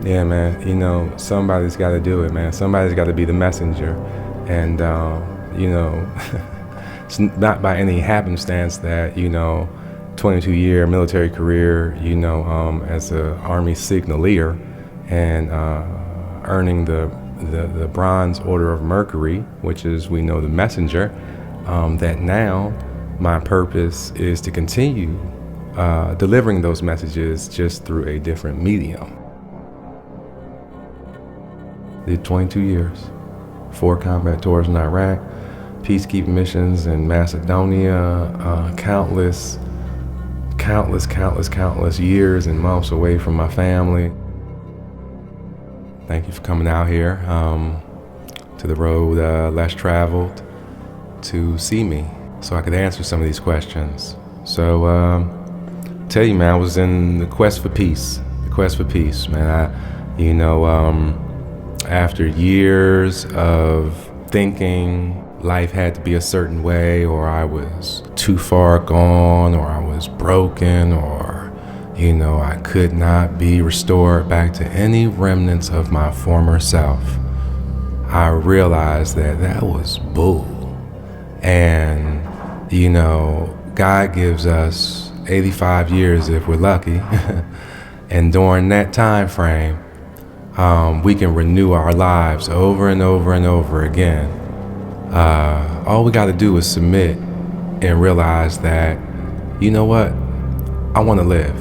Yeah, man. Somebody's got to do it, man. Somebody's got to be the messenger. And, it's not by any happenstance that, 22-year military career, as an Army signaleer and earning the Bronze Order of Mercury, which is, we know, the messenger, that now my purpose is to continue delivering those messages just through a different medium. Did 22 years, 4 combat tours in Iraq, peacekeeping missions in Macedonia, countless years and months away from my family. Thank you for coming out here to the road less traveled to see me so I could answer some of these questions. So, tell you, man, I was in the quest for peace, man. After years of thinking life had to be a certain way, or I was too far gone, or I was broken, or, I could not be restored back to any remnants of my former self, I realized that was bull. And, God gives us 85 years if we're lucky. And during that time frame, we can renew our lives over and over and over again. All we got to do is submit and realize that, you know what, I want to live.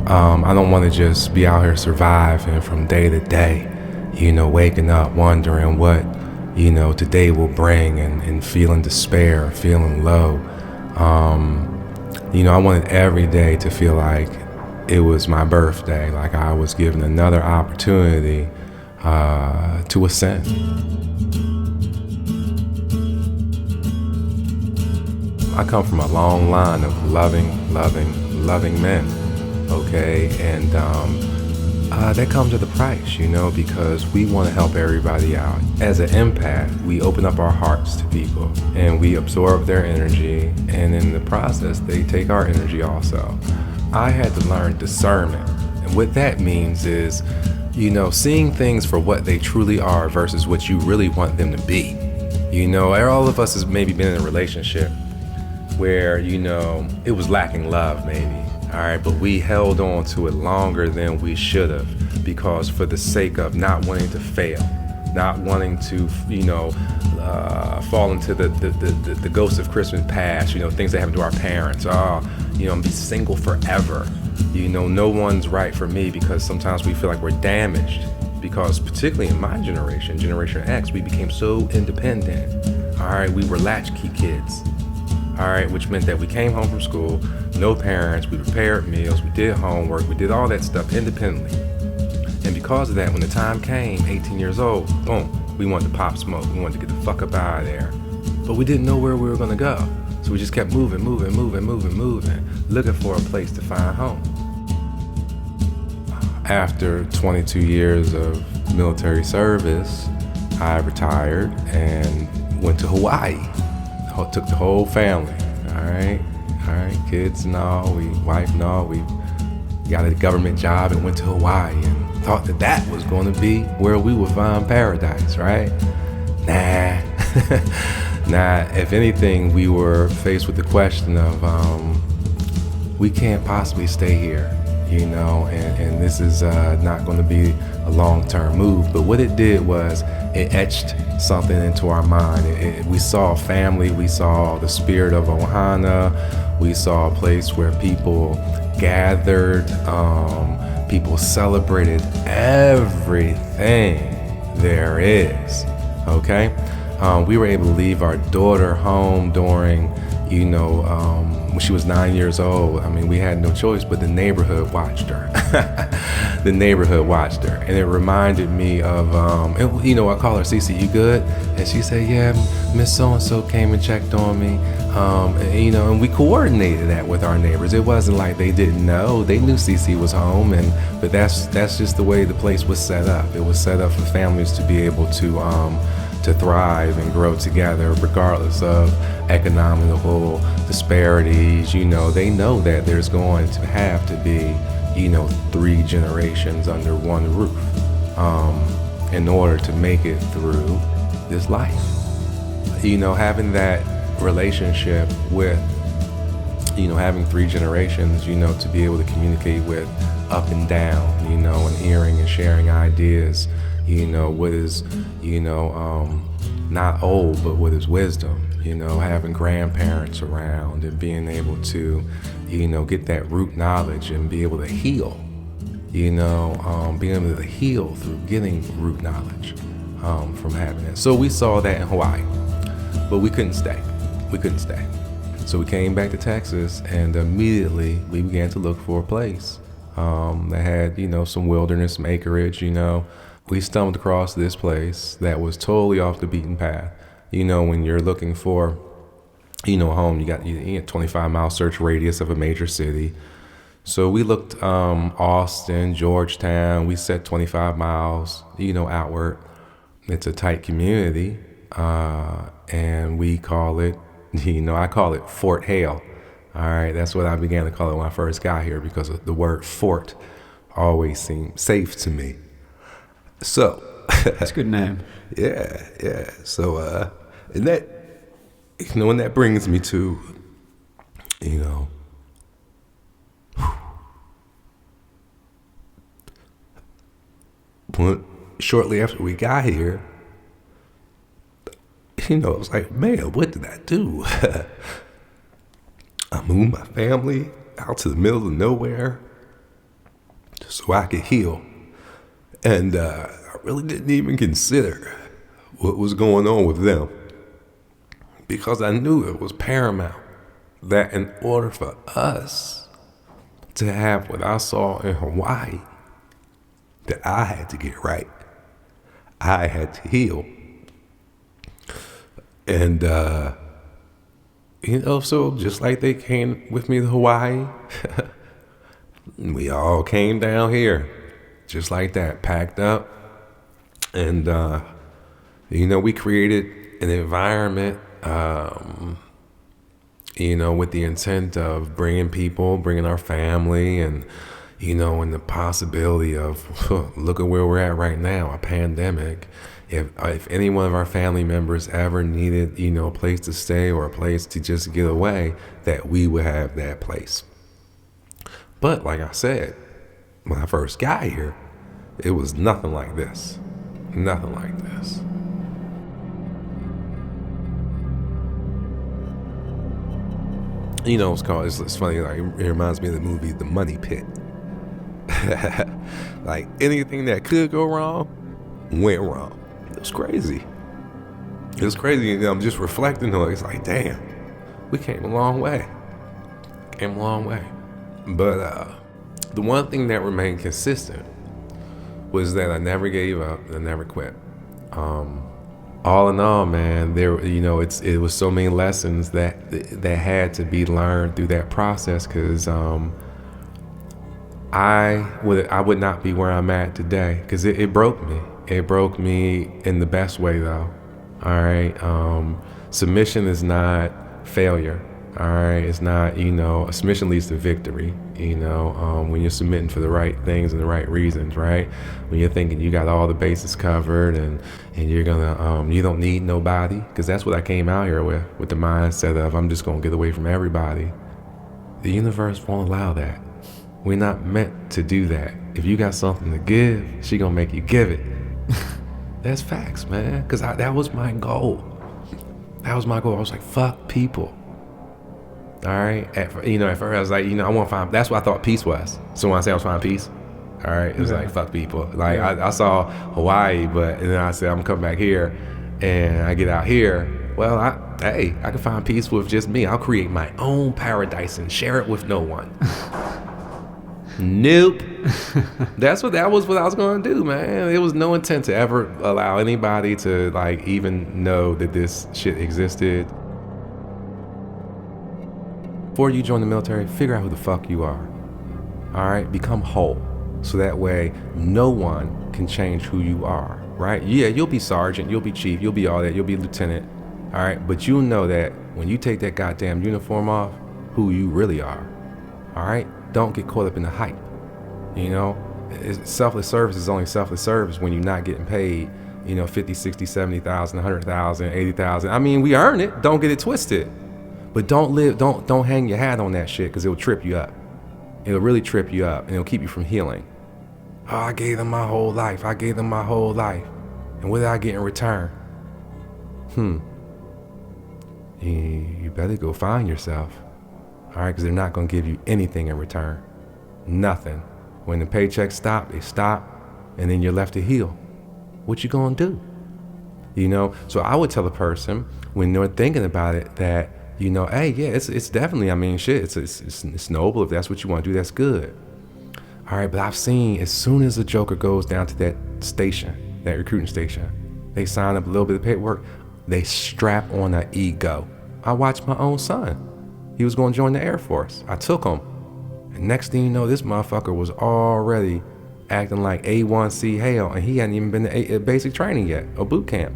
I don't want to just be out here surviving from day to day, waking up wondering what, today will bring and feeling despair, feeling low. I wanted every day to feel like it was my birthday, like I was given another opportunity to ascend. I come from a long line of loving men, okay? And that comes at a price, because we want to help everybody out. As an empath, we open up our hearts to people and we absorb their energy, and in the process, they take our energy also. I had to learn discernment. And what that means is, seeing things for what they truly are versus what you really want them to be. All of us has maybe been in a relationship where, it was lacking love maybe, all right, but we held on to it longer than we should have because for the sake of not wanting to fail, not wanting to, fall into the ghosts of Christmas past, things that happened to our parents. Be single forever. No one's right for me because sometimes we feel like we're damaged because particularly in my generation, Generation X, we became so independent. All right, we were latchkey kids. All right, which meant that we came home from school, no parents, we prepared meals, we did homework, we did all that stuff independently. And because of that, when the time came, 18 years old, boom, we wanted to pop smoke. We wanted to get the fuck up out of there. But we didn't know where we were gonna go. So we just kept moving, looking for a place to find home. After 22 years of military service, I retired and went to Hawaii. Took the whole family, all right, kids and all, wife and all, we got a government job and went to Hawaii and thought that was going to be where we would find paradise, right? Nah. If anything, we were faced with the question of we can't possibly stay here, and this is not going to be a long-term move. But what it did was it etched something into our mind. We saw family, we saw the spirit of Ohana, we saw a place where people gathered, people celebrated everything there is, okay? We were able to leave our daughter home during, when she was 9 years old. I mean, we had no choice, but the neighborhood watched her. The neighborhood watched her. And it reminded me of, I call her Cece, you good? And she said, yeah, Miss So-and-so came and checked on me. And we coordinated that with our neighbors. It wasn't like they didn't know. They knew Cece was home, but that's just the way the place was set up. It was set up for families to be able to thrive and grow together regardless of economical disparities. They know that there's going to have to be 3 generations under one roof, in order to make it through this life. Having that relationship with, having 3 generations, to be able to communicate with up and down, and hearing and sharing ideas, what is, not old, but what is wisdom, having grandparents around and being able to, get that root knowledge and be able to heal, being able to heal through getting root knowledge, from having it. So we saw that in Hawaii, but we couldn't stay. So we came back to Texas, and immediately we began to look for a place that had, some wilderness, some acreage. We stumbled across this place that was totally off the beaten path. When you're looking for, a home, you got 25-mile search radius of a major city. So we looked Austin, Georgetown. We set 25 miles, outward. It's a tight community, and we call it, I call it Fort Hale. All right, that's what I began to call it when I first got here, because the word fort always seemed safe to me. So that's a good name. Yeah. So and that, and that brings me to, shortly after we got here, it was like, man, what did I do? I moved my family out to the middle of nowhere so I could heal. And I really didn't even consider what was going on with them, because I knew it was paramount that in order for us to have what I saw in Hawaii, that I had to get right. I had to heal. And, so just like they came with me to Hawaii, we all came down here just like that, packed up. And, we created an environment, with the intent of bringing our family and, and the possibility of, look at where we're at right now, a pandemic. If any one of our family members ever needed, a place to stay or a place to just get away, that we would have that place. But like I said, when I first got here, it was nothing like this. Nothing like this. It's funny, like, it reminds me of the movie The Money Pit. Like, anything that could go wrong, went wrong. It was crazy. I'm just reflecting on it. It's like, damn, we came a long way. But the one thing that remained consistent was that I never gave up and I never quit. All in all, man, it was so many lessons that had to be learned through that process, because I would not be where I'm at today, because it broke me. It broke me in the best way, though. All right. Submission is not failure. All right. It's not, submission leads to victory. When you're submitting for the right things and the right reasons, right? When you're thinking you got all the bases covered and you're gonna, you don't need nobody, because that's what I came out here with the mindset of, I'm just gonna get away from everybody. The universe won't allow that. We're not meant to do that. If you got something to give, she gonna make you give it. That's facts, man. Because that was my goal. I was like, fuck people. All right. At first I was like, I want to find. That's what I thought peace was. So when I say I was finding peace, all right, it was like, fuck people. Like, I saw Hawaii, and then I said, I'm coming back here, and I get out here. Well, I can find peace with just me. I'll create my own paradise and share it with no one. Nope. That was what I was going to do, man. It was no intent to ever allow anybody to, like, even know that this shit existed. Before you join the military, figure out who the fuck you are. All right? Become whole. So that way, no one can change who you are, right? Yeah, you'll be sergeant, you'll be chief, you'll be all that, you'll be lieutenant. All right? But you'll know that when you take that goddamn uniform off, who you really are. All right? Don't get caught up in the hype. You know, selfless service is only selfless service when you're not getting paid, 50, 60, 70,000, 100,000, 80,000. I mean, we earn it. Don't get it twisted. But don't hang your hat on that shit, because it'll trip you up. It'll really trip you up, and it'll keep you from healing. Oh, I gave them my whole life. I gave them my whole life. And what did I get in return? You better go find yourself. All right, because they're not going to give you anything in return. Nothing. When the paychecks stop, they stop, and then you're left to heal. What you going to do? So I would tell a person when they're thinking about it that, hey, yeah, it's definitely, I mean, shit, it's noble. If that's what you want to do, that's good. All right, but I've seen as soon as a joker goes down to that station, that recruiting station, they sign up a little bit of paperwork, they strap on an ego. I watched my own son. He was going to join the Air Force. I took him. And next thing you know, this motherfucker was already acting like A1C hell, and he hadn't even been to basic training yet, or boot camp,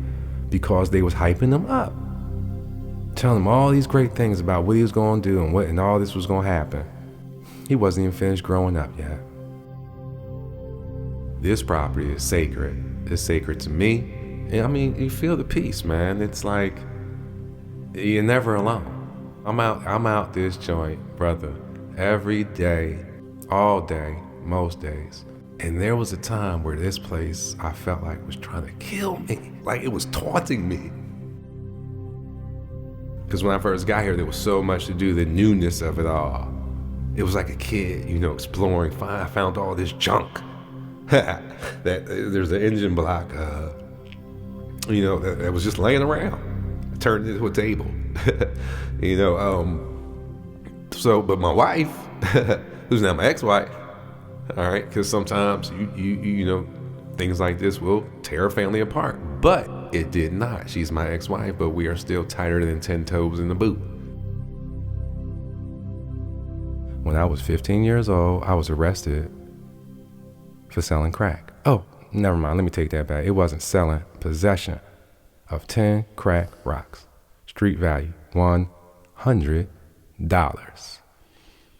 because they was hyping him up, telling him all these great things about what he was going to do and all this was going to happen. He wasn't even finished growing up yet. This property is sacred. It's sacred to me. And I mean, you feel the peace, man. It's like you're never alone. I'm out this joint, brother, every day, all day, most days. And there was a time where this place I felt like was trying to kill me, like it was taunting me. Because when I first got here, there was so much to do, the newness of it all. It was like a kid, exploring. I found all this junk. That there's an engine block, that was just laying around. I turned it into a table. But my wife, who's now my ex-wife, all right, because sometimes you things like this will tear a family apart, but it did not. She's my ex-wife, but we are still tighter than 10 toes in the boot. When I was 15 years old, I was arrested for selling crack. Oh, never mind, let me take that back. It wasn't selling, possession of 10 crack rocks. Street value, $100.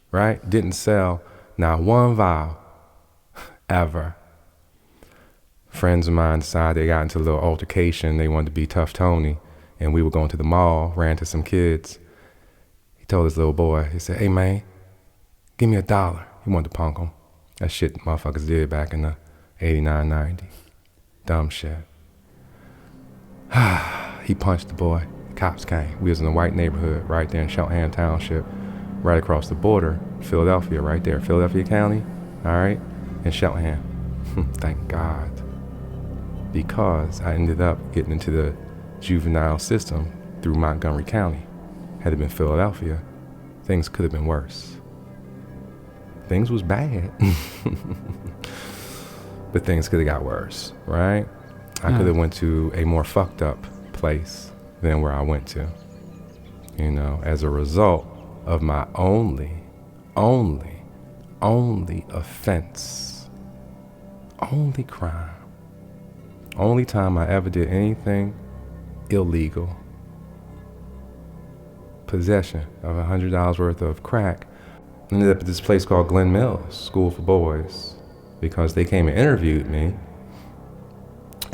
Right? Didn't sell not one vial ever. Friends of mine decided they got into a little altercation. They wanted to be Tough Tony, and we were going to the mall, ran to some kids. He told his little boy, he said, "Hey man, give me $1. He wanted to punk him. That shit motherfuckers did back in the 89, 90. Dumb shit. He punched the boy. The cops came. We was in a white neighborhood right there in Shelton Township, right across the border, Philadelphia, right there, Philadelphia County, all right, and Shelton. Thank God. Because I ended up getting into the juvenile system through Montgomery County. Had it been Philadelphia, things could have been worse. Things was bad. But things could have got worse, right? I could have went to a more fucked up place than where I went to. As a result of my only offense, only crime, only time I ever did anything illegal, possession of $100 worth of crack. Ended up at this place called Glen Mills School for Boys, because they came and interviewed me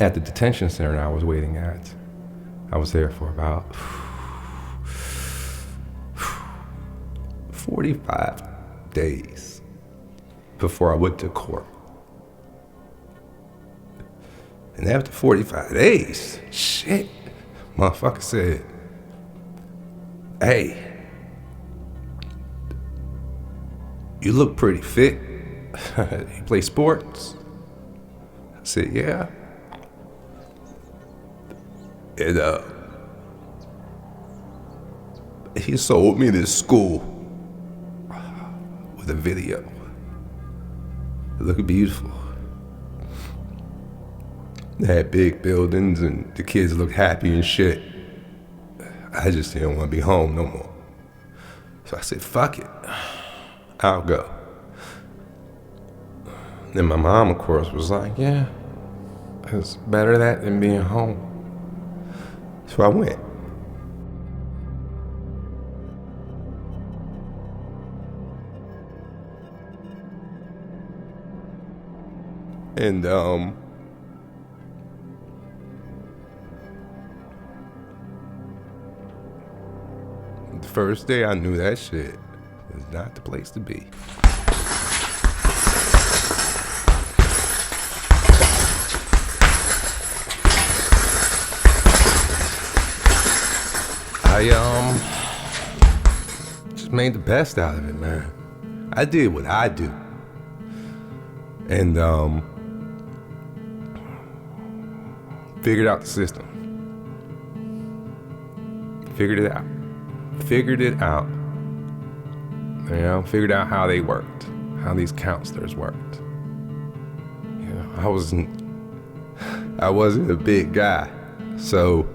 at the detention center I was waiting at. I was there for about 45 days before I went to court. And after 45 days, shit, motherfucker said, "Hey, you look pretty fit. You play sports?" I said, "Yeah." And he sold me this school with a video. It looked beautiful. They had big buildings and the kids looked happy and shit. I just didn't want to be home no more. So I said, fuck it, I'll go. Then my mom, of course, was like, yeah, it's better that than being home. So I went. And the first day I knew that shit was not the place to be. I just made the best out of it, man. I did what I do. And figured out the system. Figured it out. You know, figured out how they worked, how these counselors worked. You know, I wasn't a big guy, so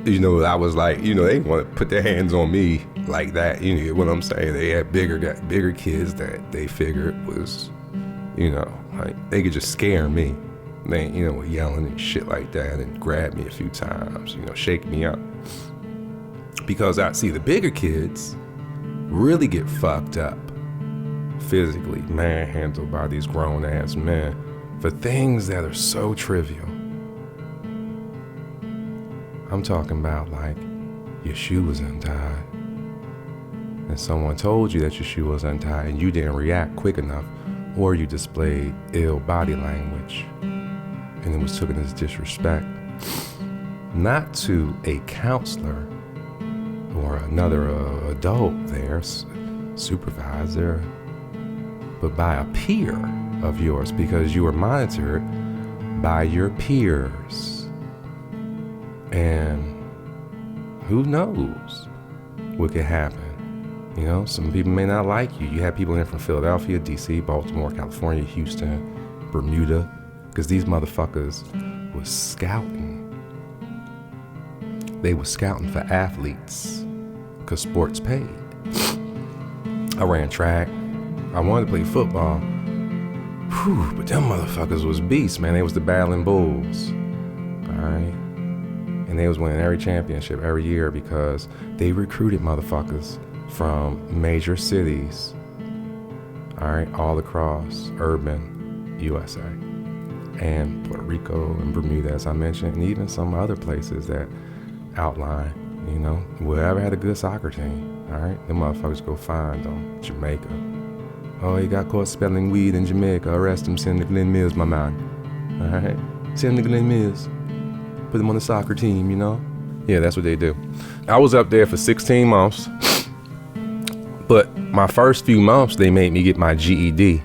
you know, I was like, you know, they didn't want to put their hands on me like that. You know what I'm saying? They had bigger kids that they figured was, you know, like they could just scare me. They, you know, were yelling and shit like that and grab me a few times, you know, shake me up. Because I see the bigger kids really get fucked up physically, manhandled by these grown ass men for things that are so trivial. I'm talking about like your shoe was untied and someone told you that your shoe was untied and you didn't react quick enough, or you displayed ill body language and it was taken as disrespect, not to a counselor or another adult there, supervisor, but by a peer of yours, because you were monitored by your peers. And who knows what could happen? You know, some people may not like you. You have people in from Philadelphia, DC, Baltimore, California, Houston, Bermuda, because these motherfuckers was scouting. They were scouting for athletes, because sports paid. I ran track. I wanted to play football. Whew, but them motherfuckers was beasts, man. They was the battling bulls. All right? And they was winning every championship every year because they recruited motherfuckers from major cities, all right, all across urban USA and Puerto Rico and Bermuda, as I mentioned, and even some other places that outline, you know, whoever had a good soccer team, all right, them motherfuckers go find them. Jamaica. Oh, he got caught spelling weed in Jamaica. Arrest him, send him to Glen Mills, my man. All right, send him to Glen Mills. Put them on the soccer team, you know? Yeah, that's what they do. I was up there for 16 months, but my first few months, they made me get my GED.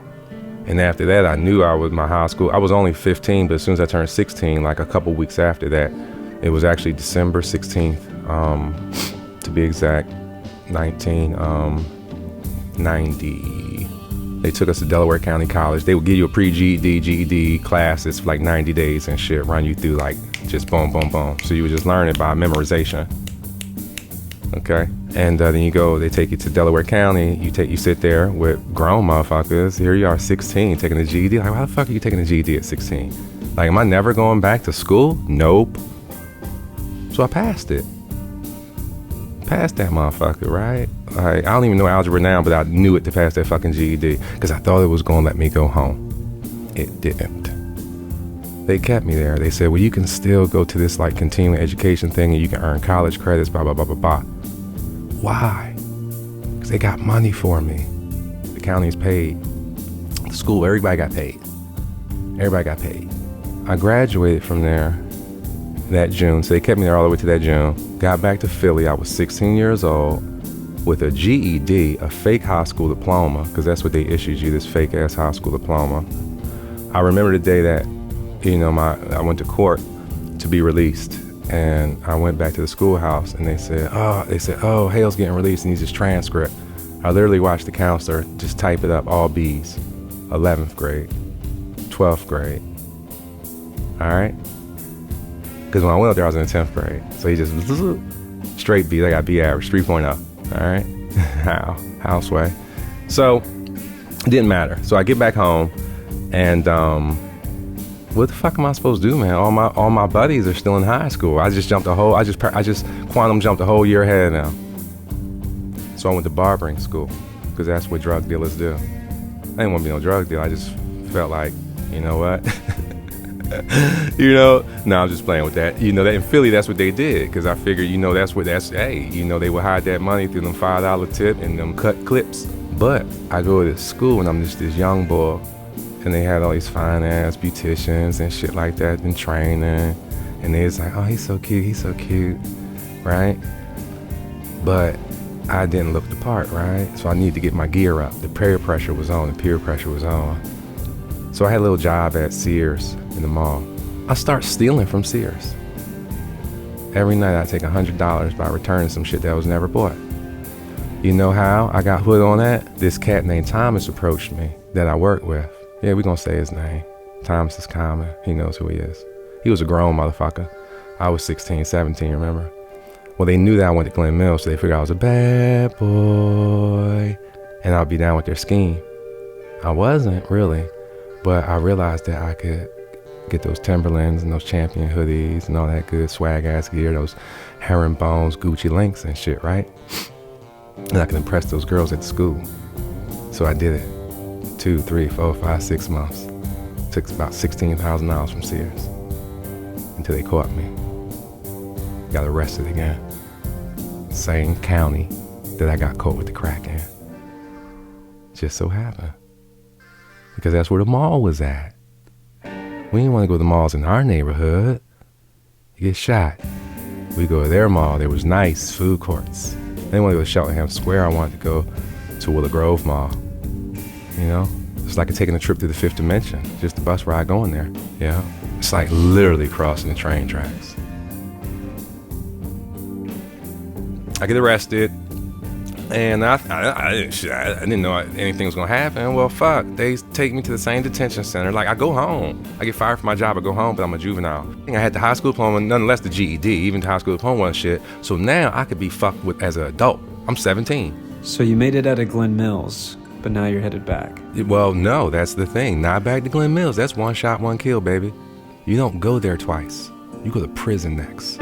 And after that, I knew I was my high school. I was only 15, but as soon as I turned 16, like a couple weeks after that, it was actually December 16th, to be exact, 1990. They took us to Delaware County College. They would give you a pre-GED, GED classes for like 90 days and shit, run you through like just boom, boom, boom. So you would just learn it by memorization. Okay? And then you go, they take you to Delaware County. You sit there with grown motherfuckers. Here you are, 16, taking the GED. Like, why the fuck are you taking the GED at 16? Like, am I never going back to school? Nope. So I passed it. Passed that motherfucker, right? Like, I don't even know algebra now, but I knew it to pass that fucking GED because I thought it was going to let me go home. It didn't. They kept me there. They said, well, you can still go to this like continuing education thing and you can earn college credits, blah, blah, blah, blah, blah. Why? Because they got money for me. The county's paid. The school, everybody got paid. Everybody got paid. I graduated from there that June, so they kept me there all the way to that June. Got back to Philly. I was 16 years old with a GED, a fake high school diploma, because that's what they issued you, this fake ass high school diploma. I remember the day that, you know, I went to court to be released, and I went back to the schoolhouse, and they said, oh, Hale's getting released, and he's his transcript. I literally watched the counselor just type it up, all B's, 11th grade, 12th grade, all right? Because when I went up there, I was in the 10th grade, so he just, straight B's, I got B average, 3.0, all right? House way. So, it didn't matter. So I get back home, and, what the fuck am I supposed to do, man? All my buddies are still in high school. I just quantum jumped a whole year ahead now. So I went to barbering school because that's what drug dealers do. I didn't want to be no drug dealer. I just felt like You know what? You know, no, I'm just playing with that. You know, that in Philly, that's what they did. Because I figured, you know, they would hide that money through them $5 tip and them cut clips. But I go to school and I'm just this young boy. And they had all these fine ass beauticians and shit like that and training. And they was like, oh, he's so cute, right? But I didn't look the part, right? So I need to get my gear up. The peer pressure was on. So I had a little job at Sears in the mall. I start stealing from Sears. Every night I take $100 by returning some shit that was never bought. You know how I got hood on that? This cat named Thomas approached me that I worked with. Yeah, we gonna say his name. Thomas is common. He knows who he is. He was a grown motherfucker. I was 16, 17, remember? Well, they knew that I went to Glen Mills, so they figured I was a bad boy and I'd be down with their scheme. I wasn't really, but I realized that I could get those Timberlands and those Champion hoodies and all that good swag ass gear, those herringbones, Gucci links and shit, right? And I could impress those girls at school. So I did it. 2, 3, 4, 5, 6 months. Took about $16,000 from Sears until they caught me. Got arrested again. Same county that I got caught with the crack in. Just so happened. Because that's where the mall was at. We didn't want to go to the malls in our neighborhood. You get shot. We go to their mall. There was nice food courts. I didn't want to go to Cheltenham Square. I wanted to go to Willow Grove Mall. You know? It's like taking a trip to the fifth dimension. Just a bus ride going there. You know? It's like literally crossing the train tracks. I get arrested. And I didn't know anything was gonna happen. Well, fuck, they take me to the same detention center. Like, I go home. I get fired from my job, I go home, but I'm a juvenile. I had the high school diploma, nonetheless the GED, even the high school diploma and shit. So now I could be fucked with as an adult. I'm 17. So you made it out of Glen Mills, but now you're headed back. Well, no, that's the thing. Not back to Glen Mills. That's one shot, one kill, baby. You don't go there twice. You go to prison next.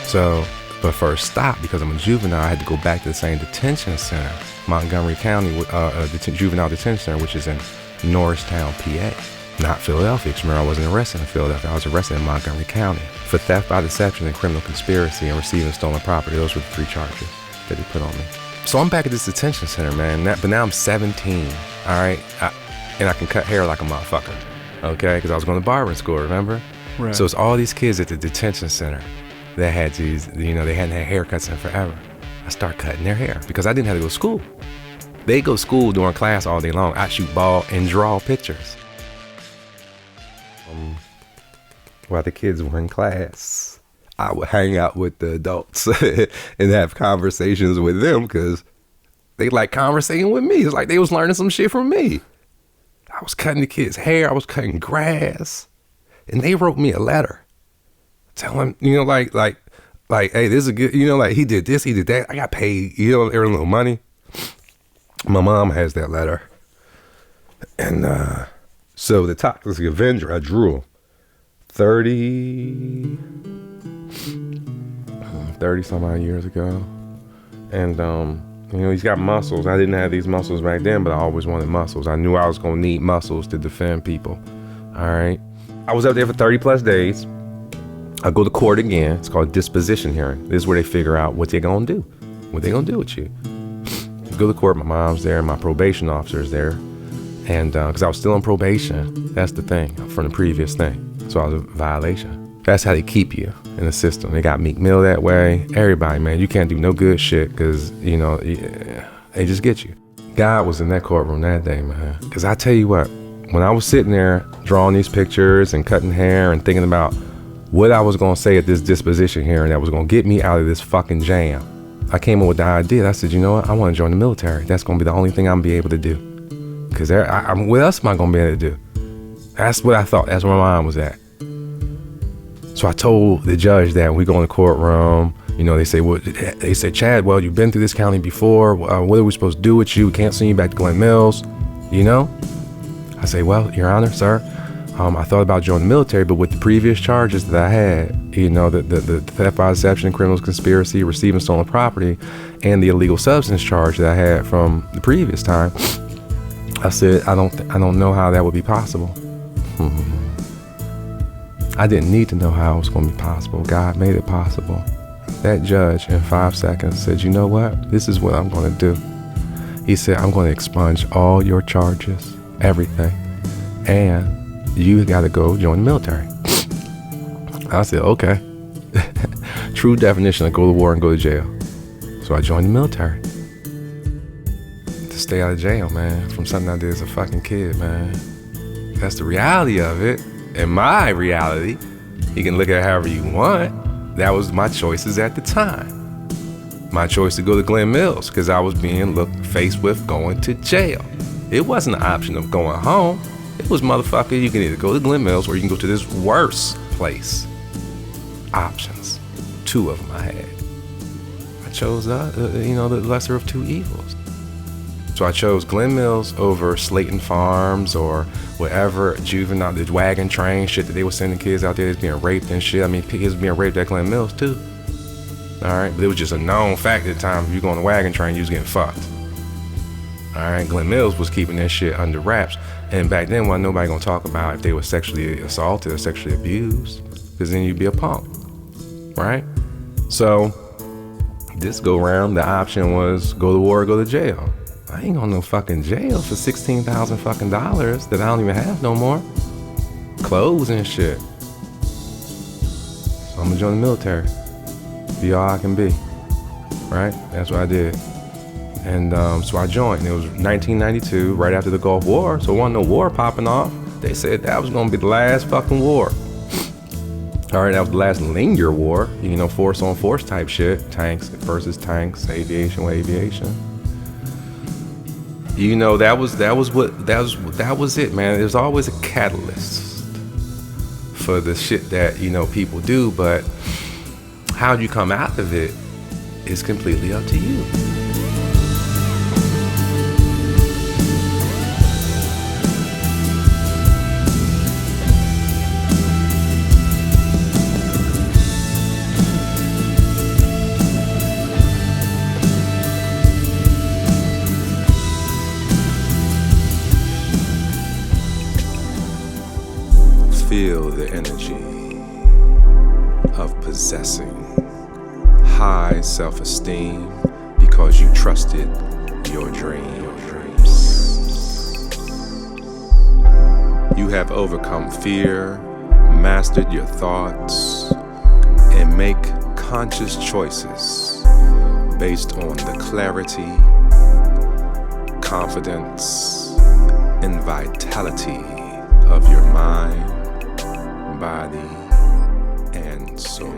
So, but first stop, because I'm a juvenile, I had to go back to the same detention center, Montgomery County Juvenile Detention Center, which is in Norristown, PA. Not Philadelphia, because remember I wasn't arrested in Philadelphia, I was arrested in Montgomery County for theft by deception and criminal conspiracy and receiving stolen property. Those were the 3 charges that they put on me. So I'm back at this detention center, man, but now I'm 17, all right? And I can cut hair like a motherfucker, okay? Because I was going to barbering school, remember? Right. So it's all these kids at the detention center that had these, you know, they hadn't had haircuts in forever. I start cutting their hair because I didn't have to go to school. They go to school during class all day long. I shoot ball and draw pictures. While the kids were in class, I would hang out with the adults and have conversations with them because they like conversating with me. It's like they was learning some shit from me. I was cutting the kids' hair. I was cutting grass. And they wrote me a letter. Telling, you know, like, hey, this is a good, you know, like he did this, he did that. I got paid, you know, every little money. My mom has that letter. And so the Toxic Avenger, I drew him 30 some odd years ago. And, you know, he's got muscles. I didn't have these muscles back then, but I always wanted muscles. I knew I was going to need muscles to defend people. All right. I was up there for 30 plus days. I go to court again. It's called disposition hearing. This is where they figure out what they're going to do. What they're going to do with you. Go to court. My mom's there. My probation officer's there. And because I was still on probation. That's the thing from the previous thing. So I was a violation. That's how they keep you in the system. They got Meek Mill that way. Everybody, man. You can't do no good shit because, you know, they just get you. God was in that courtroom that day, man. Because I tell you what, when I was sitting there drawing these pictures and cutting hair and thinking about what I was going to say at this disposition hearing that was going to get me out of this fucking jam, I came up with the idea. I said, you know what? I want to join the military. That's going to be the only thing I'm going to be able to do. Because what else am I going to be able to do? That's what I thought. That's where my mind was at. So I told the judge that when we go in the courtroom, you know, they say, Chad, well, you've been through this county before. What are we supposed to do with you? We can't send you back to Glen Mills, you know? I say, well, Your Honor, sir, I thought about joining the military, but with the previous charges that I had, you know, the theft by deception, criminal conspiracy, receiving stolen property, and the illegal substance charge that I had from the previous time, I said, I don't know how that would be possible. I didn't need to know how it was going to be possible. God made it possible. That judge in 5 seconds said, you know what? This is what I'm going to do. He said, I'm going to expunge all your charges, everything, and you got to go join the military. I said, okay. True definition of go to war and go to jail. So I joined the military to stay out of jail, man, from something I did as a fucking kid, man. That's the reality of it. And my reality, you can look at it however you want. That was my choices at the time. My choice to go to Glen Mills because I was being faced with going to jail. It wasn't an option of going home. It was, motherfucker, you can either go to Glen Mills or you can go to this worse place. Options. 2 of them I had. I chose, the lesser of 2 evils. So I chose Glen Mills over Slayton Farms or whatever juvenile, the wagon train shit that they were sending kids out there that's being raped and shit. I mean, kids being raped at Glen Mills too. All right, but it was just a known fact at the time. If you go on the wagon train, you was getting fucked. All right, Glen Mills was keeping that shit under wraps. And back then, wasn't nobody gonna talk about if they were sexually assaulted or sexually abused, because then you'd be a punk, right? So this go round, the option was go to war or go to jail. I ain't going to no fucking jail for $16,000 fucking dollars that I don't even have no more. Clothes and shit. So I'm gonna join the military. Be all I can be. Right? That's what I did. And so I joined. It was 1992, right after the Gulf War. So wasn't no war popping off. They said that was gonna be the last fucking war. All right, that was the last linear war. You know, force on force type shit. Tanks versus tanks, aviation with aviation. You know, that was it, man. There's always a catalyst for the shit that, you know, people do, but how you come out of it is completely up to you. Feel the energy of possessing high self-esteem because you trusted your dreams. You have overcome fear, mastered your thoughts, and make conscious choices based on the clarity, confidence, and vitality of your mind, body, and soul.